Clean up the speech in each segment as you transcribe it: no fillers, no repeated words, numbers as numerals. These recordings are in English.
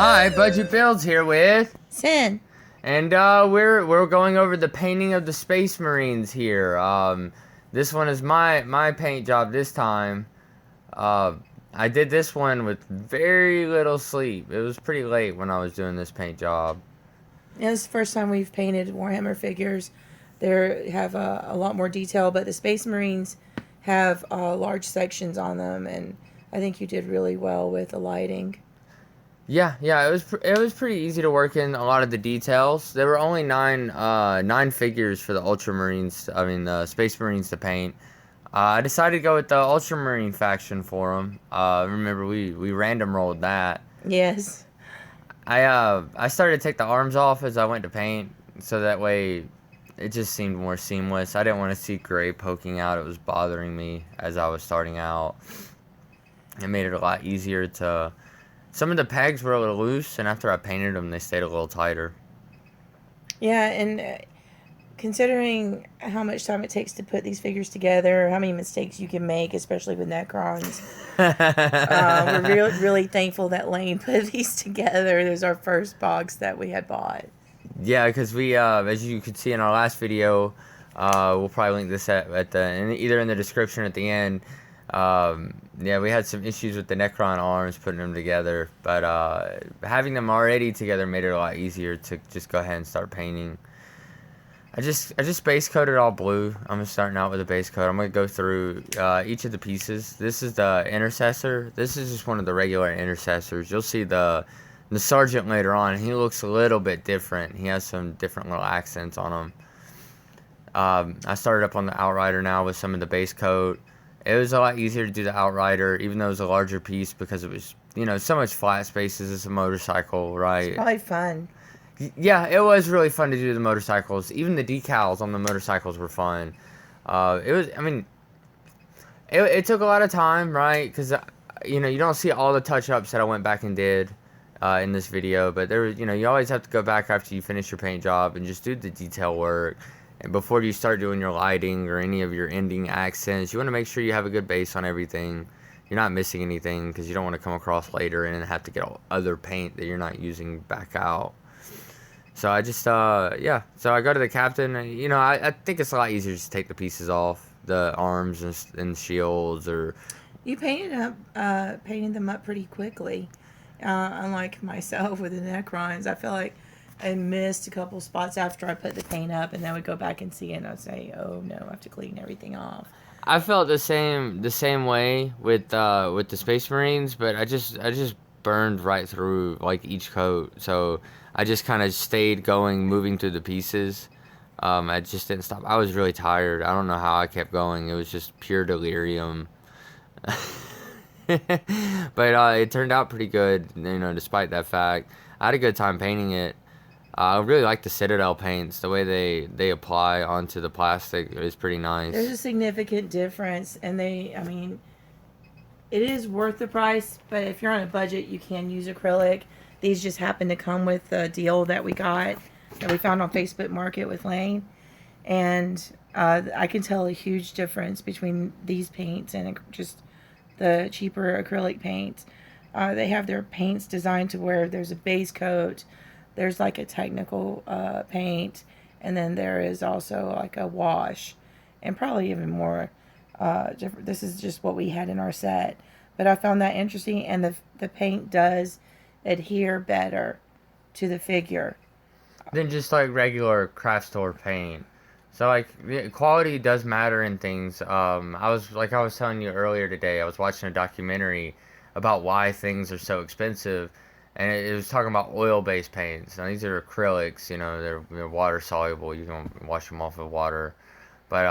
Hi, Budget Builds here with, Sin. and we're going over the painting of the Space Marines here. This one is my paint job this time. Uh, I did this one with very little sleep. It was pretty late when I was doing this paint job. Yeah, this is the first time we've painted Warhammer figures. They have a lot more detail, but the Space Marines have large sections on them, and I think you did really well with the lighting. Yeah, it was pretty easy to work in a lot of the details. There were only nine figures for the Ultramarines. I mean, the Space Marines to paint. I decided to go with the Ultramarine faction for them. Remember we random rolled that. Yes. I started to take the arms off as I went to paint, so that way it just seemed more seamless. I didn't want to see gray poking out. It was bothering me as I was starting out. It made it a lot easier to. Some of the pegs were a little loose, and after I painted them, they stayed a little tighter. Yeah, and considering how much time it takes to put these figures together, how many mistakes you can make, especially with Necrons, we're really thankful that Lane put these together. It was our first box that we had bought. Yeah, because we, as you could see in our last video, we'll probably link this either in the description or at the end. Yeah, we had some issues with the Necron arms putting them together, but having them already together made it a lot easier to just go ahead and start painting. I just base coated all blue. I'm starting out with a base coat. I'm gonna go through each of the pieces. This is the intercessor. This is just one of the regular intercessors. You'll see the sergeant later on. He looks a little bit different. He has some different little accents on him. I started up on the Outrider now with some of the base coat. It was a lot easier to do the Outrider, even though it was a larger piece, because it was, so much flat spaces. It's a motorcycle, right? It's probably fun. Yeah, it was really fun to do the motorcycles. Even the decals on the motorcycles were fun. It took a lot of time, right? Because, you don't see all the touch-ups that I went back and did in this video. But there, you always have to go back after you finish your paint job and just do the detail work. And before you start doing your lighting or any of your ending accents, you want to make sure you have a good base on everything. You're not missing anything because you don't want to come across later and have to get other paint that you're not using back out. So I just, yeah. So I go to the captain. I think it's a lot easier just to take the pieces off, the arms and shields, or. You painted them up pretty quickly. Unlike myself with the Necrons, I feel like I missed a couple spots after I put the paint up, and then I would go back and see it, and I'd say, "Oh no, I have to clean everything off." I felt the same way with the Space Marines, but I just burned right through like each coat, so I just kind of stayed going, moving through the pieces. I just didn't stop. I was really tired. I don't know how I kept going. It was just pure delirium. But it turned out pretty good, despite that fact. I had a good time painting it. I really like the Citadel paints. The way they apply onto the plastic is pretty nice. There's a significant difference, and it is worth the price, but if you're on a budget, you can use acrylic. These just happen to come with the deal that we found on Facebook Market with Lane. And I can tell a huge difference between these paints and just the cheaper acrylic paints. They have their paints designed to where there's a base coat, there's like a technical paint, and then there is also like a wash, and probably even more different. This is just what we had in our set, but I found that interesting, and the paint does adhere better to the figure than just like regular craft store paint. So like the quality does matter in things. I was telling you earlier today, I was watching a documentary about why things are so expensive, and it was talking about oil-based paints. Now these are acrylics, they're water soluble. You can wash them off with water, but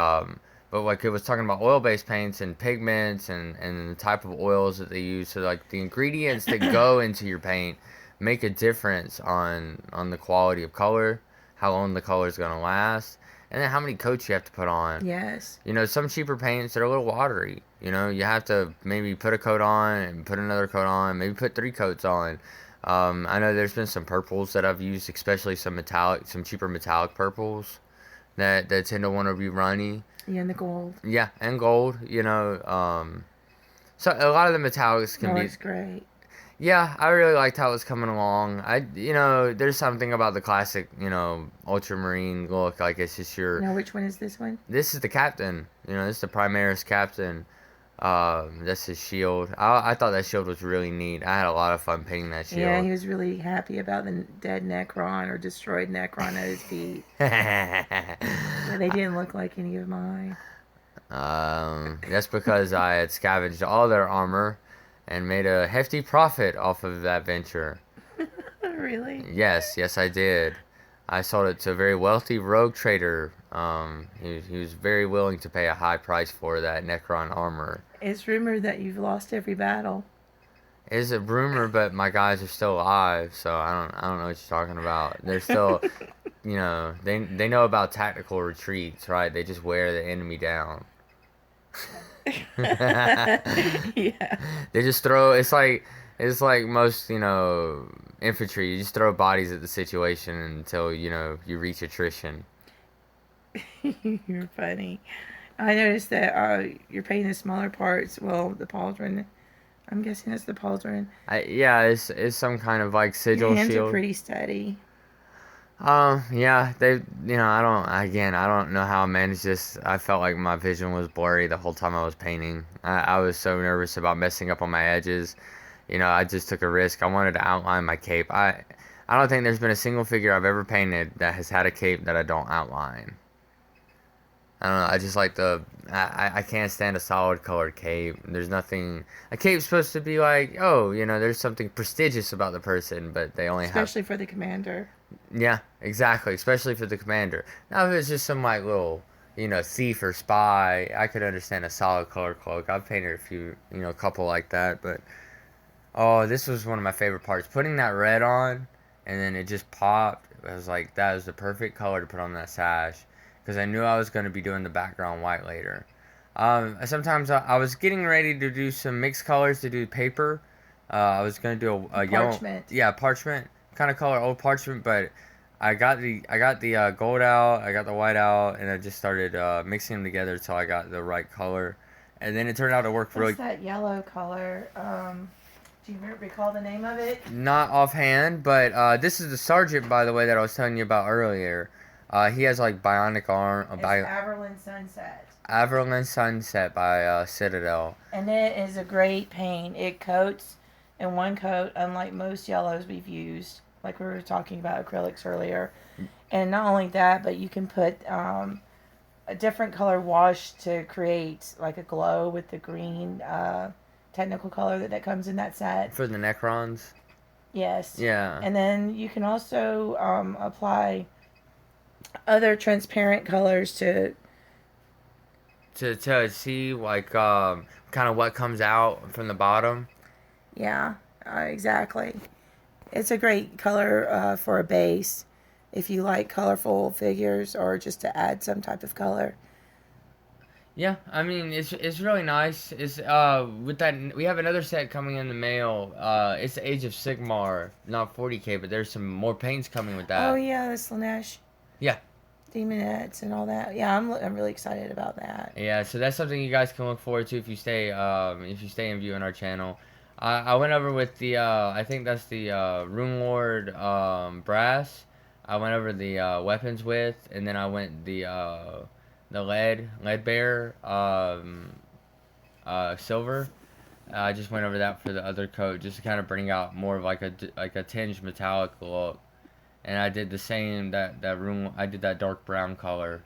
like it was talking about oil-based paints and pigments and the type of oils that they use. So like the ingredients that go into your paint make a difference on the quality of color, how long the color is gonna last, and then how many coats you have to put on. Yes. Some cheaper paints are a little watery. You have to maybe put a coat on and put another coat on, maybe put 3 coats on. I know there's been some purples that I've used, especially some cheaper metallic purples that tend to want to be runny. Yeah, and the gold. Yeah, and gold. So a lot of the metallics can be. It's great. Yeah, I really liked how it was coming along. There's something about the classic, ultramarine look. Like it's just your. Now, which one is this one? This is the captain. This is the Primaris captain. That's his shield. I thought that shield was really neat. I had a lot of fun painting that shield. Yeah, he was really happy about the dead Necron or destroyed Necron at his feet. But they didn't look like any of mine. That's because I had scavenged all their armor and made a hefty profit off of that venture. Really? Yes, I did. I sold it to a very wealthy rogue trader. He was very willing to pay a high price for that Necron armor. It's rumored that you've lost every battle. It's a rumor, but my guys are still alive, so I don't know what you're talking about. They're still, they know about tactical retreats, right? They just wear the enemy down. Yeah. They just throw. It's like most infantry. You just throw bodies at the situation until you reach attrition. You're funny. I noticed that you're painting the smaller parts. Well, the pauldron. I'm guessing it's the pauldron. It's some kind of like sigil Your hands shield. are pretty steady. Yeah, I don't know how I managed this. I felt like my vision was blurry the whole time I was painting. I was so nervous about messing up on my edges. I just took a risk. I wanted to outline my cape. I don't think there's been a single figure I've ever painted that has had a cape that I don't outline. I don't know. I just like I can't stand a solid colored cape. There's nothing. A cape's supposed to be like, there's something prestigious about the person, but they only Especially for the commander. Yeah, exactly. Especially for the commander. Now, if it's just some like little, thief or spy, I could understand a solid color cloak. I've painted a few, a couple like that. But oh, this was one of my favorite parts. Putting that red on, and then it just popped. I was like, that was the perfect color to put on that sash, because I knew I was going to be doing the background white later. Sometimes I was getting ready to do some mixed colors to do paper. I was going to do a yellow, parchment kind of color, old parchment, but I got the gold out, I got the white out, and I just started mixing them together until I got the right color, and then it turned out to work really. What's that yellow color? Do you recall the name of it? Not offhand, but this is the sergeant, by the way, that I was telling you about earlier. He has like bionic arm. It's Averland Sunset. Averland Sunset by Citadel. And it is a great paint. It coats in one coat, unlike most yellows we've used, like we were talking about acrylics earlier. And not only that, but you can put a different color wash to create like a glow with the green technical color that comes in that set. For the Necrons? Yes. Yeah. And then you can also apply other transparent colors to see like kind of what comes out from the bottom. Yeah, exactly. It's a great color for a base if you like colorful figures or just to add some type of color. Yeah, I mean it's really nice. It's with that we have another set coming in the mail. It's the Age of Sigmar, not 40K, but there's some more paints coming with that. Oh yeah, the Slanesh. Yeah. Demonettes and all that. Yeah, I'm really excited about that. Yeah, so that's something you guys can look forward to if you stay in view on our channel. I went over with the I think that's the Rune Lord brass. I went over the weapons with, and then I went the lead bear silver. I just went over that for the other coat, just to kind of bring out more of like a tinged metallic look. And I did the same that room. I did that dark brown color.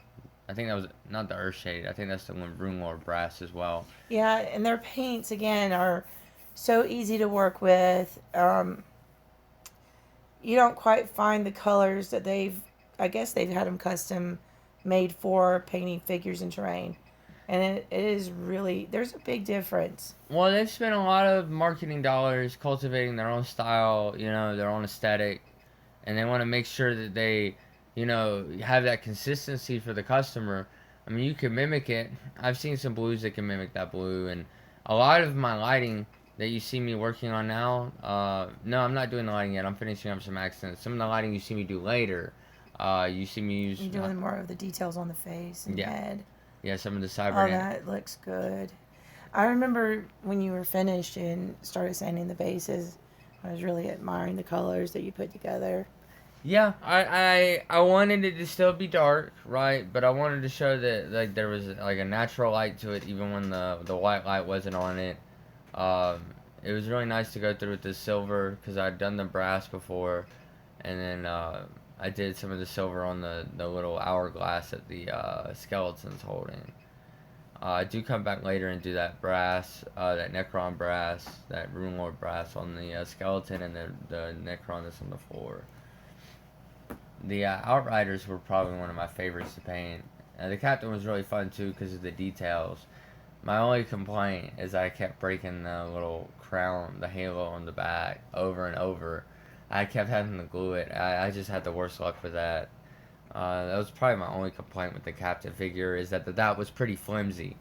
I think that was not the earth shade. I think that's the one Rune Lord brass as well. Yeah, and their paints again are so easy to work with. You don't quite find the colors that I guess they've had them custom made for painting figures in terrain. And it is really, there's a big difference. Well, they've spent a lot of marketing dollars cultivating their own style, their own aesthetic. And they want to make sure that they, have that consistency for the customer. I mean, you can mimic it. I've seen some blues that can mimic that blue. And a lot of my lighting that you see me working on now, no, I'm not doing the lighting yet. I'm finishing up some accents. Some of the lighting you see me do later, you see me use... You're doing more of the details on the face and head. Yeah, some of the cyber... Oh, that looks good. I remember when you were finished and started sanding the bases, I was really admiring the colors that you put together. Yeah, I wanted it to still be dark, right? But I wanted to show that like there was like a natural light to it, even when the white light wasn't on it. Um, it was really nice to go through with the silver because I'd done the brass before, and then I did some of the silver on the little hourglass that the skeleton's holding. I do come back later and do that brass, that Necron brass, that Rune Lord brass on the skeleton and the Necron that's on the floor. The Outriders were probably one of my favorites to paint. The Captain was really fun too because of the details. My only complaint is I kept breaking the little crown, the halo on the back, over and over. I kept having to glue it. I just had the worst luck with that. That was probably my only complaint with the Captain figure is that was pretty flimsy.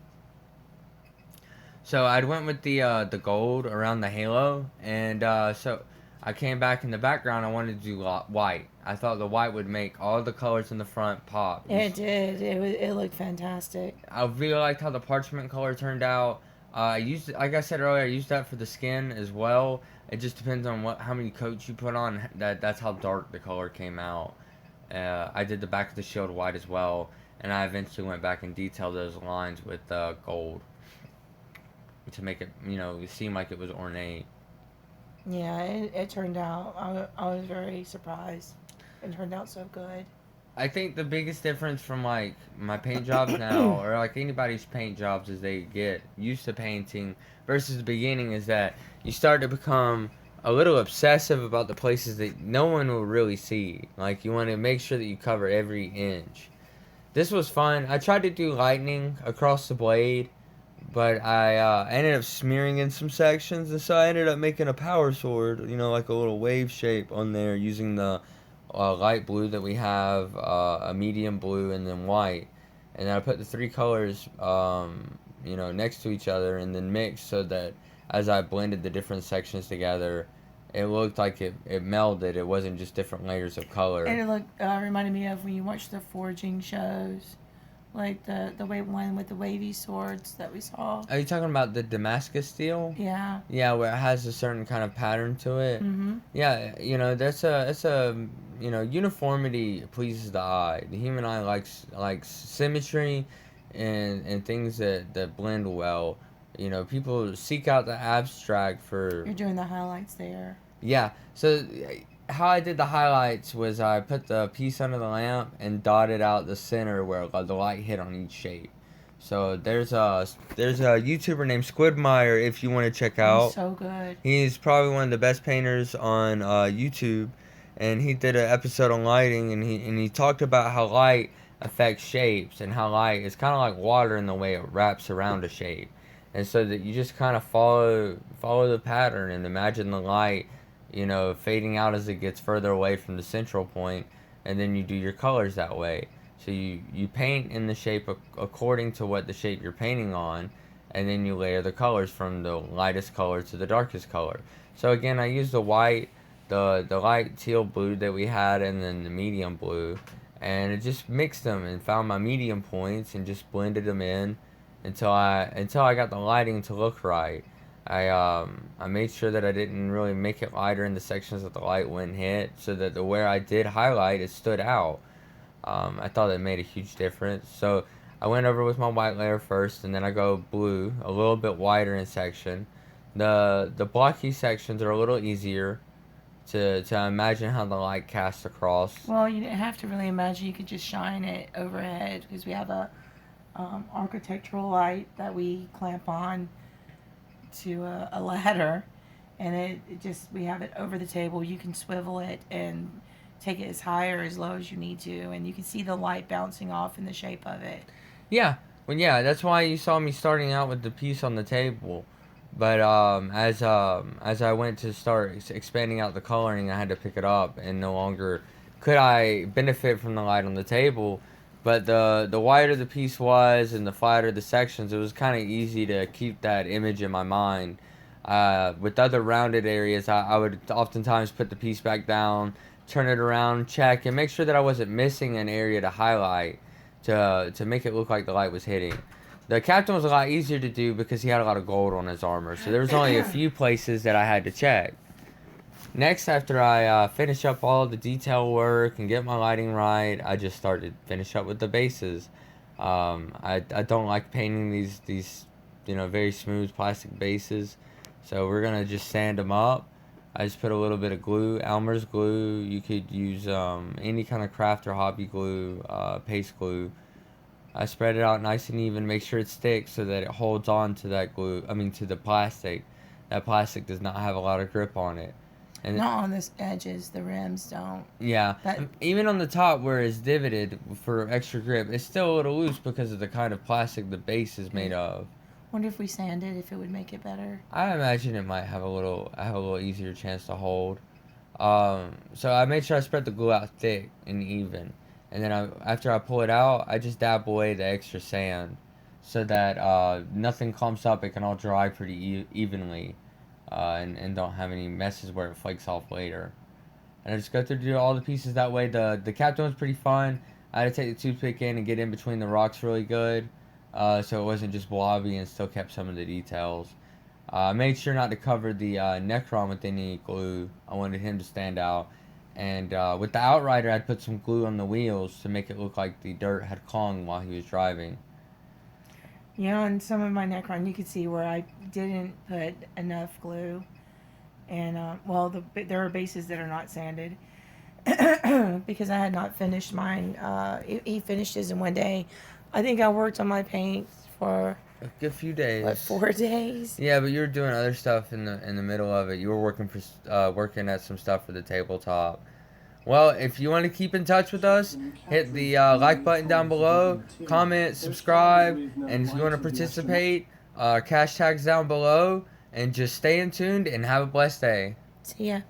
So I went with the gold around the halo, and so I came back in the background. I wanted to do white. I thought the white would make all the colors in the front pop. It did. It looked fantastic. I really liked how the parchment color turned out. I used, like I said earlier, I used that for the skin as well. It just depends on how many coats you put on. That's how dark the color came out. I did the back of the shield white as well, and I eventually went back and detailed those lines with gold to make it, seem like it was ornate. Yeah, it turned out. I was very surprised. It turned out so good. I think the biggest difference from like my paint jobs now, or like anybody's paint jobs as they get used to painting versus the beginning, is that you start to become a little obsessive about the places that no one will really see. Like you want to make sure that you cover every inch. This was fun. I tried to do lightning across the blade, but I ended up smearing in some sections, and so I ended up making a power sword, like a little wave shape on there using the light blue that we have, a medium blue, and then white. And then I put the three colors, next to each other and then mixed so that as I blended the different sections together, it looked like it melded. It wasn't just different layers of color. And it reminded me of when you watch the forging shows, like the one with the wavy swords that we saw. Are you talking about the Damascus steel? Yeah. Yeah, where it has a certain kind of pattern to it. Mm-hmm. Yeah, that's a uniformity pleases the eye. The human eye likes symmetry and things that blend well. People seek out the abstract for. You're doing the highlights there. Yeah. So how I did the highlights was I put the piece under the lamp and dotted out the center where the light hit on each shape. So there's a YouTuber named Squidmeyer if you want to check out. He's so good. He's probably one of the best painters on YouTube, and he did an episode on lighting, and he talked about how light affects shapes and how light is kind of like water in the way it wraps around a shape, and so that you just kind of follow the pattern and imagine the light, fading out as it gets further away from the central point, and then you do your colors that way. So you paint in the shape according to what the shape you're painting on, and then you layer the colors from the lightest color to the darkest color. So again, I used the white, the light teal blue that we had, and then the medium blue, and it just mixed them and found my medium points and just blended them in until I got the lighting to look right. I made sure that I didn't really make it lighter in the sections that the light wouldn't hit, so that where I did highlight, it stood out. I thought it made a huge difference. So I went over with my white layer first, and then I go blue, a little bit wider in section. The blocky sections are a little easier to imagine how the light casts across. Well, you didn't have to really imagine. You could just shine it overhead because we have a architectural light that we clamp on to a ladder, and we have it over the table. You can swivel it and take it as high or as low as you need to, and you can see the light bouncing off in the shape of it. Yeah, well, yeah, that's why you saw me starting out with the piece on the table. But as I went to start expanding out the coloring, I had to pick it up, and no longer could I benefit from the light on the table. But the wider the piece was and the flatter the sections, it was kind of easy to keep that image in my mind. With other rounded areas, I would oftentimes put the piece back down, turn it around, check, and make sure that I wasn't missing an area to highlight to make it look like the light was hitting. The Captain was a lot easier to do because he had a lot of gold on his armor, so there was only a few places that I had to check. Next, after I finish up all the detail work and get my lighting right, I just started finish up with the bases. I don't like painting these very smooth plastic bases, so we're gonna just sand them up. I just put a little bit of glue, Elmer's glue. You could use any kind of craft or hobby glue, paste glue. I spread it out nice and even, make sure it's thick so that it holds on to that glue. I mean, to the plastic. That plastic does not have a lot of grip on it. And Not on the edges. The rims don't. yeah, But even on the top where it's divoted for extra grip, it's still a little loose because of the kind of plastic the base is made of. wonder if we sanded, if it would make it better. I imagine it might have a little easier chance to hold. So I made sure I spread the glue out thick and even, and then after I pull it out, I just dab away the extra sand, so that nothing clumps up. It can all dry pretty evenly, and don't have any messes where it flakes off later. And I just go through to do all the pieces that way. The captain was pretty fun. I had to take the toothpick in and get in between the rocks really good, so it wasn't just blobby and still kept some of the details. I made sure not to cover the Necron with any glue. I wanted him to stand out. And with the Outrider, I'd put some glue on the wheels to make it look like the dirt had clung while he was driving. Yeah, on some of my Necron, you could see where I didn't put enough glue. And, there are bases that are not sanded. Because I had not finished mine. He finished his in one day. I think I worked on my paints for A good few days. what, 4 days? Yeah, but you were doing other stuff in the middle of it. You were working at some stuff for the tabletop. Well, if you want to keep in touch with us, hit the like button down below, comment, subscribe, and if you want to participate, cash tags down below, and just stay in tuned and have a blessed day. See ya.